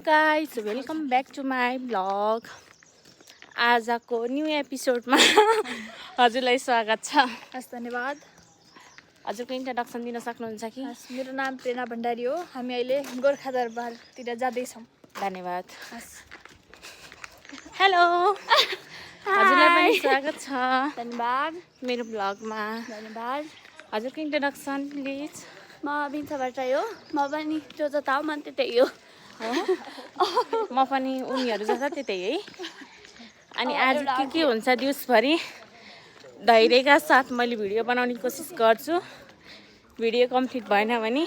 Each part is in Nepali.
Guys welcome back to my blog. आजको न्यू एपिसोडमा हजुरलाई स्वागत छ। धन्यवाद। हजुरको इन्ट्रोडक्सन दिन सक्नुहुन्छ कि? मेरो नाम प्रेरणा भण्डारी हो। हामी अहिले गोर्खा दरबारतिर जाँदैछौँ। धन्यवाद। हेलो हजुरलाई पनि स्वागत छ। धन्यवाद। मेरो ब्लगमा धन्यवाद। हजुरको इन्ट्रोडक्सन प्लिज। म बिन्साबाट हो। म पनि जो जता हो मन त्यतै हो। म पनि उनीहरू जता त्यतै है। अनि आज के हुन्छ दिउँसभरि धैर्यका साथ मैले भिडियो बनाउने कोसिस गर्छु। भिडियो कम्प्लिट भएन भने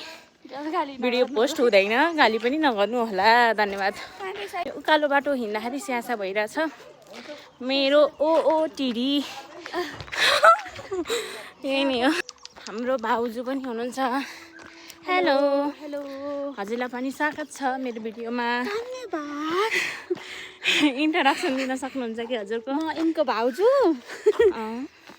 भिडियो पोस्ट हुँदैन, गाली पनि नगर्नु होला। धन्यवाद। उकालो बाटो हिँड्दाखेरि स्यासा भइरहेछ मेरो। टिडी यही नै हो। हाम्रो भाउजू पनि हुनुहुन्छ। Hello hello. हजुरलाई पनि स्वागत छ मेरो भिडियोमा। धन्यवाद। इन्ट्रोडक्सन दिन सक्नुहुन्छ कि हजुरको? म यिनको भाउजू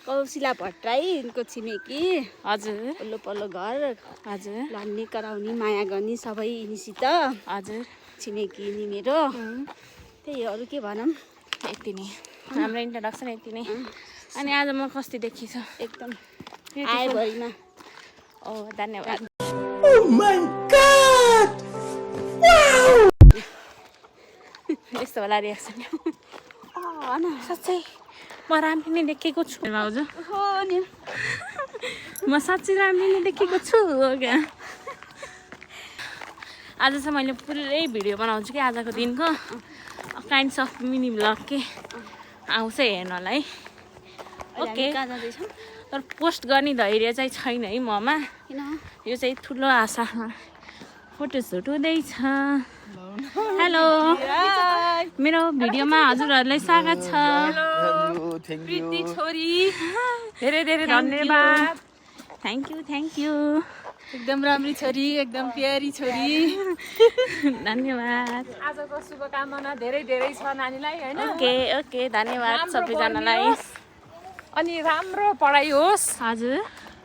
कौशिला भट्टराई, यिनको छिमेकी। हजुर। पल्लो पल्लो घर। हजुर। लाने कराउने माया गर्ने सबै यिनीसित। हजुर। छिमेकी यिनी मेरो। त्यही हो, अरू के भनौँ। यति नै हाम्रो इन्ट्रोडक्सन यति नै। अनि आज म कस्तो देखिन्छ? एकदम आएभरिमा। धन्यवाद। यस्तो होला रियाक्सन। साँच्चै म राम्री नै देखेको छु भाउजू। म साँच्चै राम्री नै देखेको छु क्या। आज चाहिँ मैले पुरै भिडियो बनाउँछु कि आजको दिनको। काइन्ड्स अफ मिनी भ्लग के आउँछ हेर्नलाई। ओके। तर पोस्ट गर्ने धैर्य चाहिँ छैन है ममा। यो चाहिँ ठुलो आशा। फोटोसुट हुँदैछ। हेलो मेरो भिडियोमा हजुरहरूलाई स्वागत छ। प्रीति छोरी धेरै धेरै धन्यवाद। Thank you. एकदम राम्री छोरी, एकदम प्यारी छोरी। धन्यवाद। आजको शुभकामना धेरै धेरै छ नानीलाई हैन। ओके धन्यवाद सबैजनालाई। अनि राम्रो पढाइ होस्। हजुर।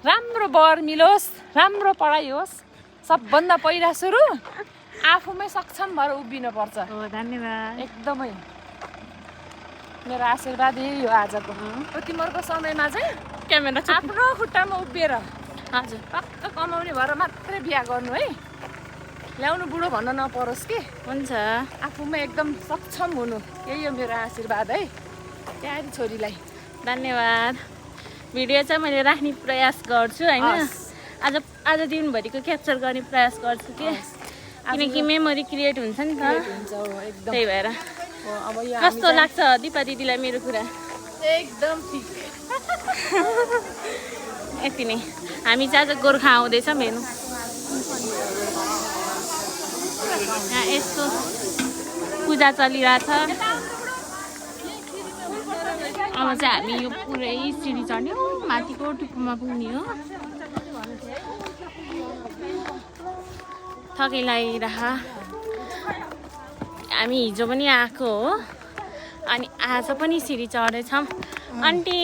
राम्रो वर मिलोस्, राम्रो पढाइ होस्। सबभन्दा पहिला सुरु आफूमै सक्षम भएर उभिनु पर्छ। धन्यवाद। एकदमै मेरो आशीर्वाद यही हो आजको। तिमीहरूको समयमा चाहिँ क्यामेरा आफ्नो खुट्टामा उभिएर हजुर टक्क कमाउने भएर मात्रै बिहा गर्नु है। ल्याउनु बुढो भन्न नपरोस् कि। हुन्छ। आफूमा एकदम सक्षम हुनु, यही हो मेरो आशीर्वाद है प्यारी छोरीलाई। धन्यवाद। भिडियो चाहिँ मैले राख्ने प्रयास गर्छु होइन। आज दिनभरिको क्याप्चर गर्ने प्रयास गर्छु कि किनकि मेमोरी क्रिएट हुन्छ नि त। त्यही भएर कस्तो लाग्छ दिपा दिदीलाई मेरो कुरा? एकदम ठिक। यति नै। हामी चाहिँ आज गोर्खा आउँदैछौँ हेर्नु। यहाँ यस्तो पूजा चलिरहेछ। अब चाहिँ हामी यो पुरै सिडी चढ्ने हो, माथिको टुप्पोमा पुग्ने हो। थकै लागिरह। हामी हिजो पनि आएको हो अनि आज पनि सिडी चढेछौँ। आन्टी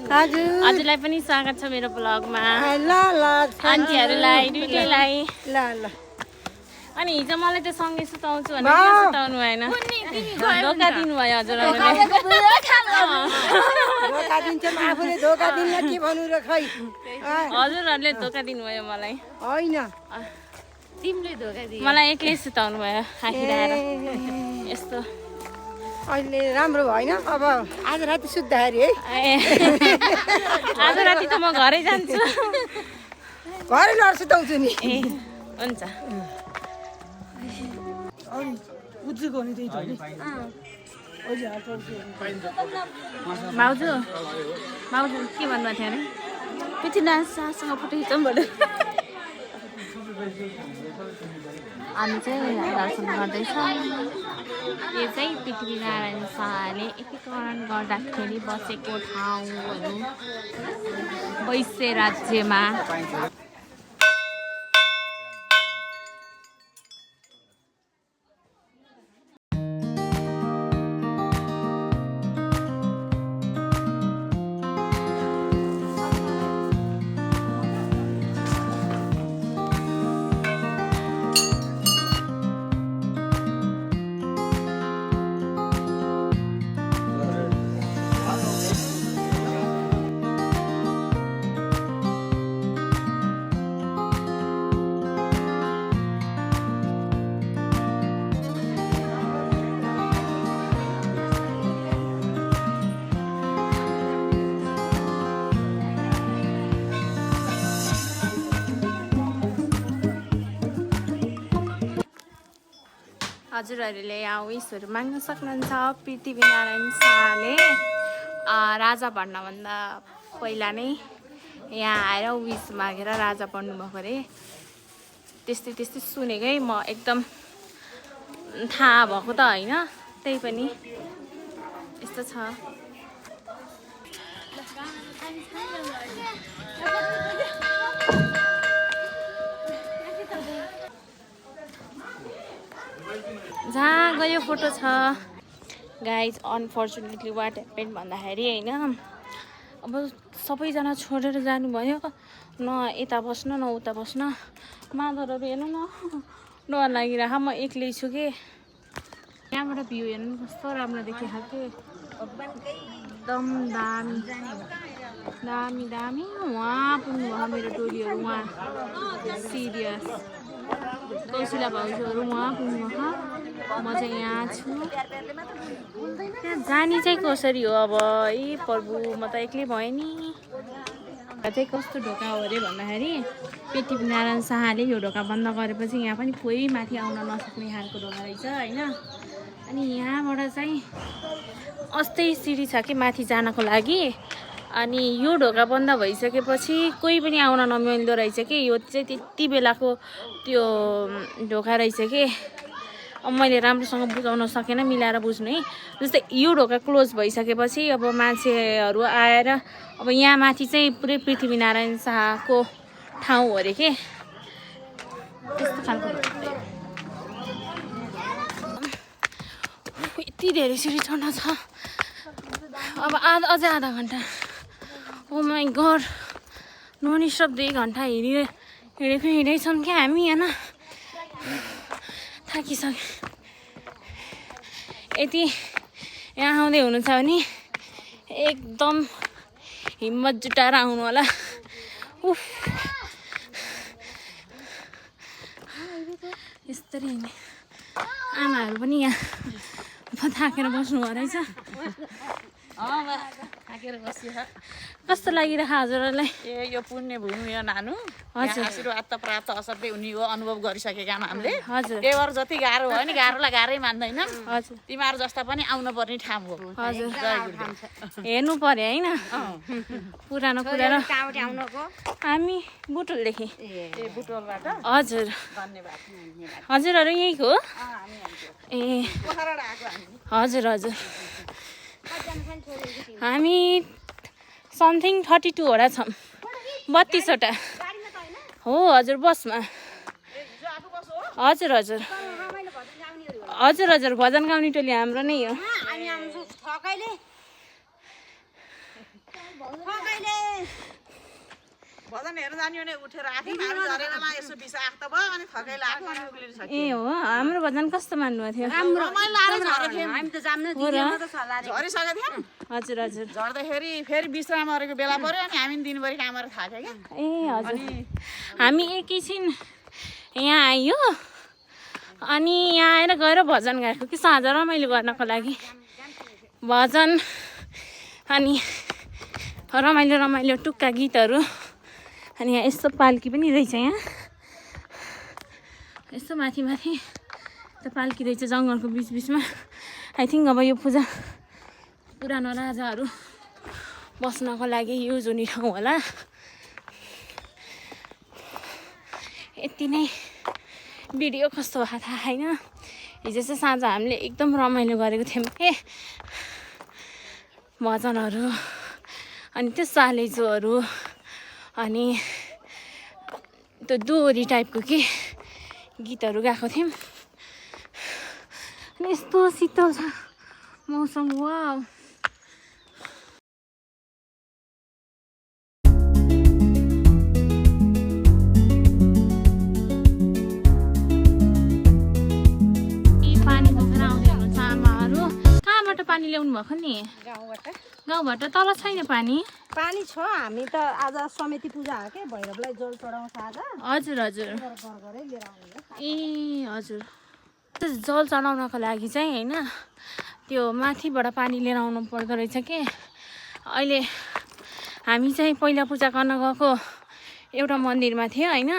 हजुरलाई पनि स्वागत छ मेरो ब्लगमा। आन्टीहरूलाई दुइटैलाई। अनि हिजो मलाई त सँगै सुताउँछु भने सुताउनु भएन। धोका दिनुभयो हजुरहरूले। हजुरहरूले धोका दिनुभयो मलाई। तिमीले धोका दियो। मलाई एक्लै सुताउनु भयो आखिर यस्तो। अहिले राम्रो भएन। अब आज राति सुत्दाखेरि है। आज राति त म घरै जान्छु। घरै नसुताउँछु नि। हुन्छ। भाउजू के भन्नुभएको थियो अरे? पृथ्वीनारायण शाहसँग फोटो खिचौँ भने हामी चाहिँ दर्शन गर्दैछौँ। यो चाहिँ पृथ्वीनारायण शाहले एकीकरण गर्दाखेरि बसेको ठाउँहरू वैश्य राज्यमा। हजुरहरूले यहाँ उयसहरू माग्न सक्नुहुन्छ। पृथ्वीनारायण शाहले राजा बन्नभन्दा पहिला नै यहाँ आएर विस मागेर राजा बन्नुभएको अरे। त्यस्तै त्यस्तै सुनेकै म एकदम थाहा भएको त होइन, त्यही पनि यस्तो छ। जहाँ गयो फोटो छ। गाइज अनफर्चुनेटली वाट ह्यापेन्ड भन्दाखेरि होइन, अब सबैजना छोडेर जानुभयो। न यता बस्न न उता बस्न। मादरहरू हेर्नु न, डर लागिरहेको। म एक्लै छु कि। यहाँबाट भ्यू हेर्नु कस्तो राम्रो देखिएको के, एकदम दामी दामी दामी। वहाँ पुग्नुभयो मेरो टोलीहरू, वहाँ सिरियस कौशिला भाउजूहरू वहाँ पुग्नुभयो। म चाहिँ यहाँ छु। त्यहाँ जाने चाहिँ कसरी हो अब? ए प्रभु, म त एक्लै भएँ नि। चाहिँ कस्तो ढोका हो अरे भन्दाखेरि पृथ्वीनारायण शाहले यो ढोका बन्द गरेपछि यहाँ पनि कोही माथि आउन नसक्ने खालको ढोका रहेछ होइन। अनि यहाँबाट चाहिँ अस्ति सिडी छ कि माथि जानको लागि। अनि यो ढोका बन्द भइसकेपछि कोही पनि आउन नमिल्दो रहेछ कि। यो चाहिँ त्यति बेलाको त्यो ढोका रहेछ कि। अब मैले राम्रोसँग बुझाउन सकेन, मिलाएर बुझ्नु है। जस्तै यो ढोका क्लोज भइसकेपछि अब मान्छेहरू आएर अब यहाँ माथि चाहिँ पुरै पृथ्वीनारायण शाहको ठाउँ हो अरे के। त्यस्तो खालको यति धेरै सिडी चढ्न छ। अब अझै आधा घन्टा। ओ माई गड, नन स्टप 2 घन्टा हिँडेछौँ क्या हामी होइन। थाकिसक्यो। यति यहाँ आउँदै हुनुहुन्छ भने एकदम हिम्मत जुटाएर आउनु होला। उफ, यस्तरी हिँड्ने आमाहरू पनि यहाँ थाकेर बस्नुभयो रहेछ। थाकेर बसियो। कस्तो लागिरहेको हजुरहरूलाई? ए यो पुण्य भूमि हो नानु। हजुर। आशीर्वाद त प्राप्त असाध्यै हुने हो, अनुभव गरिसकेका हामीले। हजुर देवर जति गाह्रो भयो नि, गाह्रोलाई गाह्रै मान्दैन। हजुर तिमीहरू जस्ता पनि आउनु पर्ने ठाउँ हो। हजुर, जय गुरुदेव। हेर्नु पर्यो होइन। पुरानो पुरानो आउनुको हामी बुटोलदेखि। ए बुटोलबाट हजुर धन्यवाद। हजुरहरू यहीँको हो? ए पोखराबाट आएको हामी। हजुर हजुर। हामी समथिङ 32 वटा छौँ, 32 वटा हो। हजुर बसमा। हजुर हजुर हजुर हजुर भजन गाउने टोली हाम्रो नै हो। भजन हेर्न जाने भने उठेर आएको हामी झरेकोमा यसो बिसा आएको त भयो अनि थकै लाग्यो अनि उक्लिन सक्यो। ए हो, हाम्रो भजन कस्तो मान्नुभएको थियो? रमाइलो आएर झरेको थियौँ। हामी त जान्नु हो र? झरिसकेको थियौँ। हजुर हजुर। झर्दाखेरि फेरि विश्राम गरेको बेला पर्यो अनि हामी दिनभरि काम गरेर थाक्यो क्या। ए हजुर। हामी एकैछिन यहाँ आयो अनि यहाँ आएर गएर भजन गाएको कि साँझ रमाइलो गर्नको लागि भजन। अनि रमाइलो रमाइलो टुक्का गीतहरू। अनि यहाँ यस्तो पाल्की पनि रहेछ। यहाँ यस्तो माथि माथि त पाल्की रहेछ जङ्गलको बिचबिचमा। आई थिङ्क अब यो पूजा पुरानो राजाहरू बस्नको लागि युज हुने ठाउँ होला। यति नै। भिडियो कस्तो भएको थाहा छैन। हिजो चाहिँ साँझ हामीले एकदम रमाइलो गरेको थियौँ के, भजनहरू अनि त्यो सालेजोहरू अनि त्यो दोहोरी टाइपको के गीतहरू गाएको थियौँ। अनि यस्तो शीतल छ मौसम। वाउ। पानी बोकेर आउँदै हुनुहुन्छ आमाहरू। कहाँबाट पानी ल्याउनु भएको नि? गाउँबाट। तल छैन पानी? पानी छ। हामी त आज समिति पूजा हो के, भैरवलाई जल चढाउँछ आज। हजुर हजुर। घरै लिएर आउनु। ए हजुर। जल चढाउनको लागि चाहिँ होइन त्यो माथिबाट पानी लिएर आउनु पर्दो रहेछ के। अहिले हामी चाहिँ पहिला पूजा गर्न गएको एउटा मन्दिरमा थियो होइन,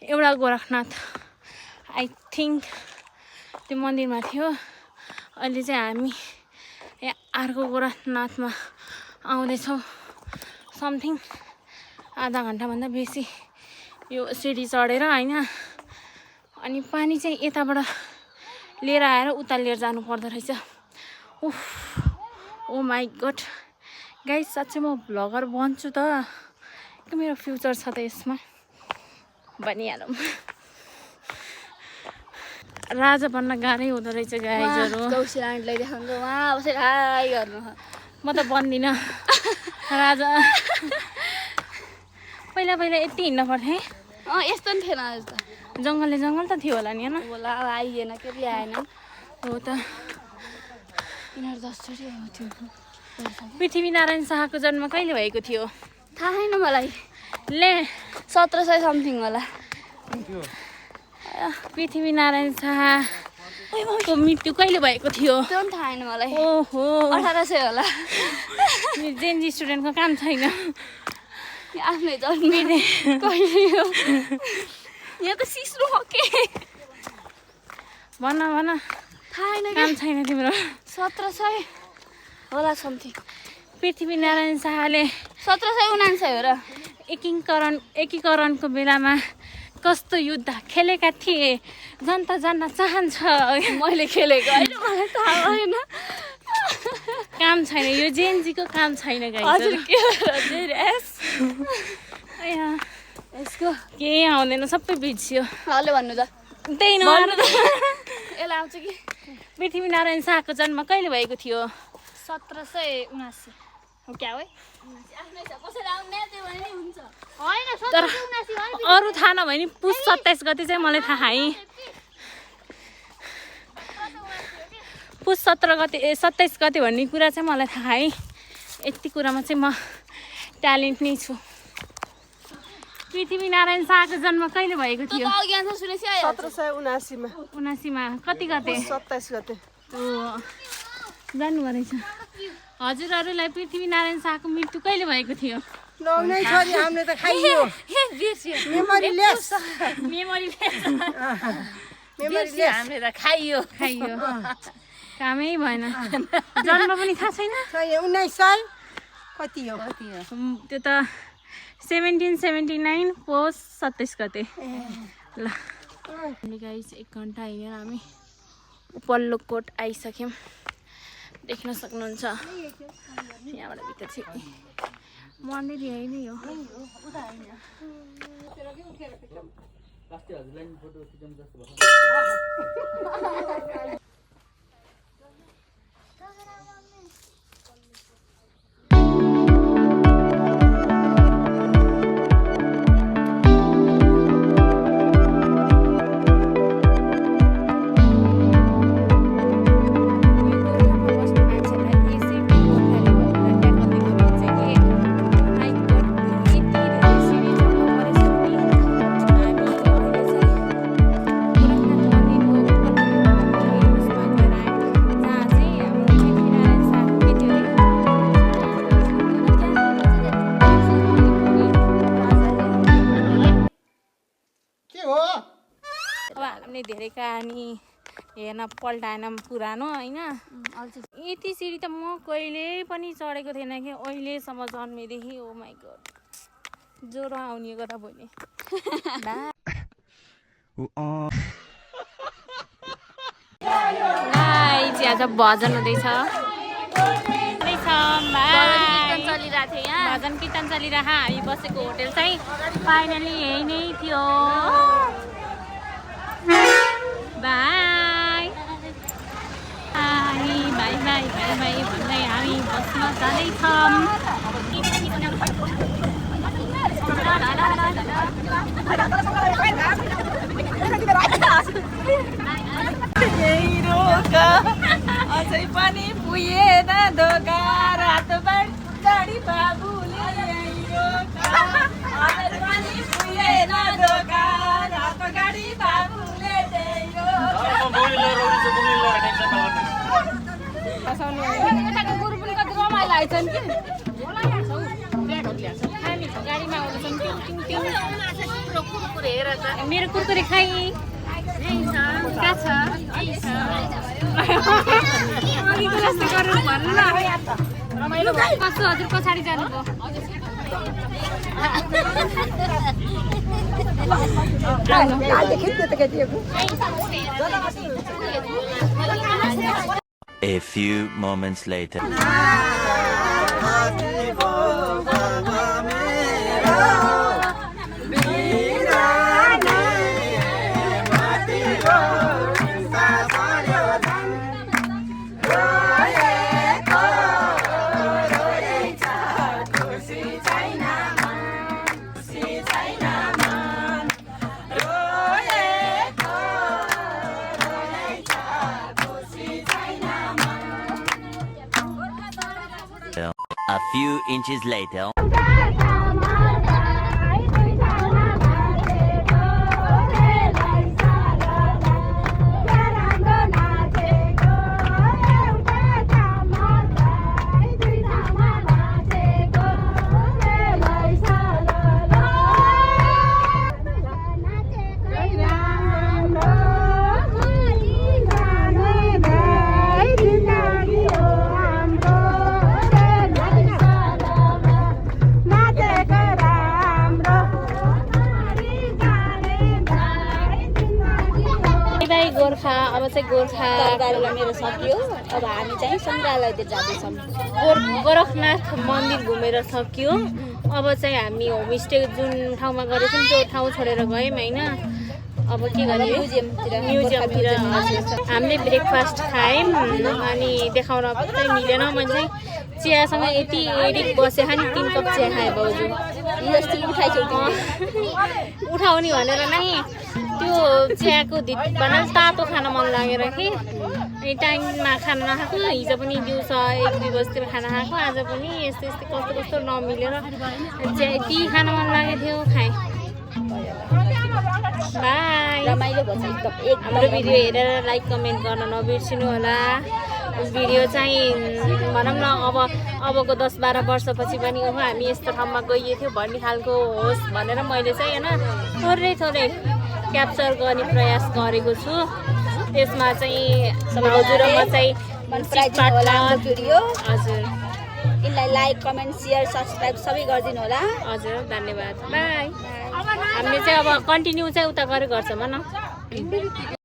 एउटा गोरखनाथ आई थिङ्क त्यो मन्दिरमा थियो। अहिले चाहिँ हामी यहाँ अर्को गोरखनाथमा आउँदैछौँ। समथिङ आधा घन्टाभन्दा बेसी यो सिडी चढेर होइन। अनि पानी चाहिँ यताबाट लिएर आएर उता लिएर जानु पर्दो रहेछ। उफ, ओ माई गड गाइस, साँच्चै म भ्लगर बन्छु त, के मेरो फ्युचर छ त यसमा, भनिहालौँ। राजा बन्न गाह्रै हुँदो रहेछ गाइजहरू। कौशिला आन्टीलाई देखाउनु उहाँ बसेर हाई गर्नु। म त बन्दिनँ राजा। पहिला पहिला यति हिँड्न पर्थेँ। यस्तो नि थिएन आज त। जङ्गल त थियो होला नि होइन? होला आइएन के ल्याएन हो त। यिनीहरू 10 चोटि आएको थियो। पृथ्वीनारायण शाहको जन्म कहिले भएको थियो? थाहा छैन मलाई। ले 1700 समथिङ होला। पृथ्वीनारायण शाहको मृत्यु कहिले भएको थियो? त्यो पनि थाहा छैन मलाई। ओहो, 1800 होला। जेएनजी स्टुडेन्टको काम छैन। आफ्नै जन्मिने कहिले हो? यहाँ त सिस्नु हो के? भन थाहा छैन काम छैन तिम्रो। 1700 होला समथिङ। पृथ्वीनारायण शाहले 1799 हो र। एकीकरणको बेलामा कस्तो युद्ध खेलेका थिए जनता जान्न चाहन्छ। मैले खेलेको होइन, मलाई थाहा भएन। काम छैन, यो जेएनजीको काम छैन हजुर गाइस। के यसको केही आउँदैन, सबै बिर्सियो। हले भन्नु त। त्यही नआएर त। यसलाई आउँछ कि? पृथ्वीनारायण शाहको जन्म कहिले भएको थियो? 1779 हो क्या हो? आफ्नै छ, कसैले आउने त्यो भने नि हुन्छ। होइन तर 1779 अरू थाहा नभए नि पुस 27 गते चाहिँ मलाई थाहा है। पुस 27 गते भन्ने कुरा चाहिँ मलाई थाहा है। यति कुरामा चाहिँ म ट्यालेन्ट नै छु। पृथ्वीनारायण शाहको जन्म कहिले भएको थियो? 1779 मा 79 मा कति गते? 27 गते। जान्नुभयो रहेछ। हजुरहरूलाई पृथ्वीनारायण शाहको मृत्यु कहिले भएको थियो? नौनै छोरी हामीले त खाइयो। Memory lace. हामीले त खाइयो। कामै भएन। जन्म पनि थाहा छैन। 1900 कति हो? त्यो त 1779 पोस 27 गते। ल गाइस 1 घन्टा हिँडेर हामी उपल्लोकोट आइसक्यौँ। देख्न सक्नुहुन्छ यहाँबाट भित्र चाहिँ मन्दिर यही नै हो। धेरै कहानी हेर्न पल्टाएन पुरानो होइन। यति सिडी त म कहिले पनि चढेको थिएन कि अहिलेसम्म जन्मेदेखि। ओ माई गड, ज्वरो आउने कुरा भोलि। आज भजन हुँदैछ। भजन कीर्तन चलिरह। हामी बसेको होटेल चाहिँ फाइनली यही नै थियो। By by by by by by भन्दै हामी बस्न जाँदैछौँ। अझै पनि पुगेन धोका रात गाडी बाबुले अझै पनि पुगेन धोका रात गाडी बाबुले गुरु पनि कति रमाइलो आइछन् कि गाडीमा आउँदैछन्। मेरो कुरकुरे खाइ कहाँ छ? कस्तो हजुर पछाडि जानुभयो A few moments later. A few inches later. Gorkha अब चाहिँ गोर्खा मेरो सकियो अब हामी चाहिँ सङ्ग्रहालयतिर जाँदैछौँ गोरखनाथ मन्दिर घुमेर सक्यो अब चाहिँ हामी होमस्टे जुन ठाउँमा गरेको थियौँ त्यो ठाउँ छोडेर गयौँ होइन अब के गर्ने म्युजियमतिर हामीले ब्रेकफास्ट खायौँ अनि देखाउन चाहिँ मिलेन मैले चाहिँ चियासँग यति एडिक बसेको नि 3 कप चिया खाएँ भाउजू उठाउने भनेर नै त्यो चियाको धिप्पान तातो खान मन लागेर कि अनि टाइममा खाना नखाएको हिजो पनि दिउँसो 1-2 बजीतिर खाना खाएको आज पनि यस्तो यस्तो कस्तो कस्तो नमिलेर चिया यति खान मन लागेको थियो खाएँ बाई रमाइलो भन्छ एकदम हाम्रो भिडियो हेरेर लाइक कमेन्ट गर्न नबिर्सिनु होला भिडियो चाहिँ भनौँ न अबको 10-12 वर्षपछि पनि ओहो हामी यस्तो ठाउँमा गइएको थियो भन्ने खालको होस् भनेर मैले चाहिँ होइन थोरै क्याप्चर गर्ने प्रयास गरेको छु त्यसमा चाहिँ भाउजू र म चाहिँ भिडियो हजुर यसलाई लाइक कमेन्ट सेयर सब्सक्राइब सबै गरिदिनु होला हजुर धन्यवाद बाई हामीले चाहिँ अब कन्टिन्यू चाहिँ उता गरेर गर्छौँ न